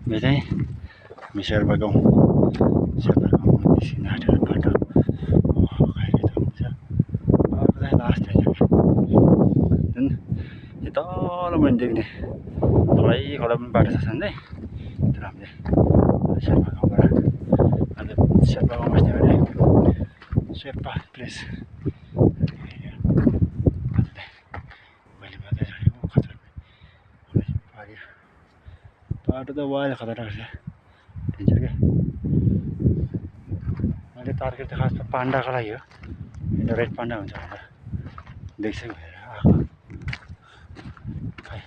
यो चाहिँ हामी शेर्पा गाउँ निस्किन आँटेको बाटो कहिले त हुन्छ अर्को चाहिँ लास्ट जुन यो तल पनि देख्ने खोलै खोला पनि बाटो छ सन्चै तर हामीले शेर्पा गाउँबाट अन्त शेर्पा गाउँ बस्ने भने शेर्पा प्लेस मैले मात्रै चढेको खतरा पाऱ्यो बाटो त वाइल खतरनाक छ डेन्जर क्या मैले टार्गेट त खास पाण्डाको लागि हो एउटा रेड पाण्डा हुन्छ भनेर देखिसक्यो भनेर आएको खै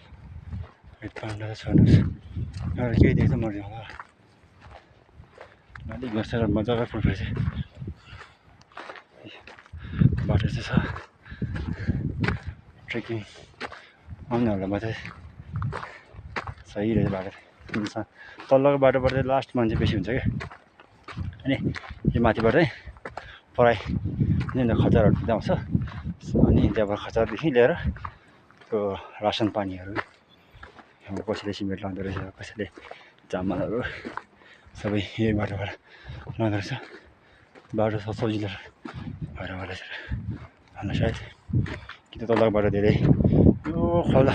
रेड पाण्डा त छोड्नुहोस् एउटा केही देख्छ मर्यो होला अलिक बसेर मजाको फुटबल चाहिँ बाटो चाहिँ छ ट्रेकिङ आउनेहरूलाई मात्रै सही रहेछ बाटो तल्लोको बाटोबाट चाहिँ लास्ट मान्छे बेसी हुन्छ क्या अनि यो माथिबाट चाहिँ पराई जुन खचरहरू दिँदा आउँछ अनि त्यहाँबाट खचरदेखि लिएर त्यो रासन पानीहरू कसैले सिमेन्ट लाँदो रहेछ कसैले चामलहरू सबै यही बाटोबाट लाँदो रहेछ बाटो सजिलो भएर होला होला सायद कि त तल्लोको बाटो धेरै यो खोला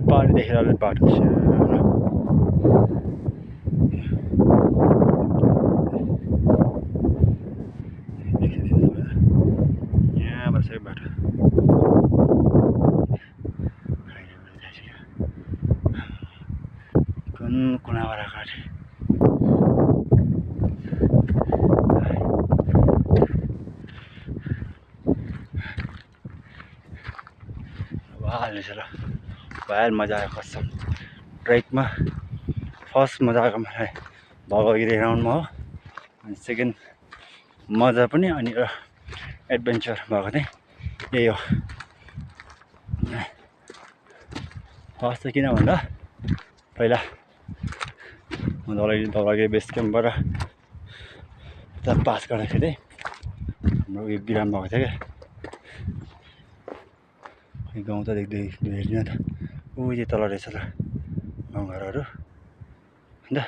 पानी देखेर अलिक बाटो यहाँबाट चाहिँ बाटो कुन कुनाबाट काटे ल भएर मजा आयो कसम ट्रेकमा फर्स्ट मजा आएको मलाई धवलगिरी राउन्डमा हो अनि सेकेन्ड मजा पनि अनि एडभेन्चर भएको चाहिँ यही हो फर्स्ट चाहिँ किन भन्दा पहिला म धवलगिरी बेस क्याम्पबाट उता पास गर्दाखेरि चाहिँ हाम्रो उयो बिराम भएको थियो क्या गाउँ त हेर्दिनँ त ऊ यो तल रहेछ त गाउँघरहरू अन्त